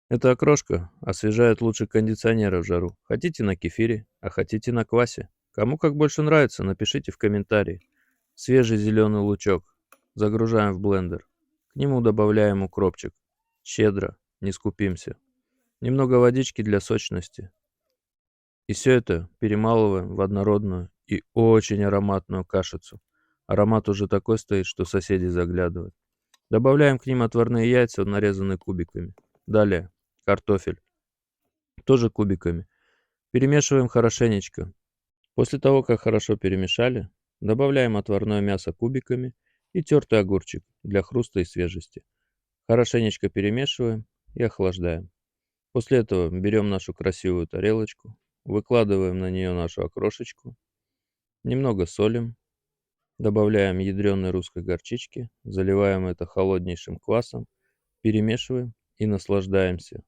Эта окрошка освежает лучше кондиционера в жару. Хотите на кефире, а хотите на квасе. Кому как больше нравится, напишите в комментарии. Свежий зеленый лучок. Загружаем в блендер. К нему добавляем укропчик. Щедро, не скупимся. Немного водички для сочности. И все это перемалываем в однородную и очень ароматную кашицу. Аромат уже такой стоит, что соседи заглядывают. Добавляем к ним отварные яйца, нарезанные кубиками. Далее картофель, тоже кубиками. Перемешиваем хорошенечко. После того, как хорошо перемешали, добавляем отварное мясо кубиками и тертый огурчик для хруста и свежести. Хорошенечко перемешиваем и охлаждаем. После этого берем нашу красивую тарелочку, выкладываем на нее нашу окрошечку, немного солим, добавляем ядреной русской горчички, заливаем это холоднейшим квасом, перемешиваем и наслаждаемся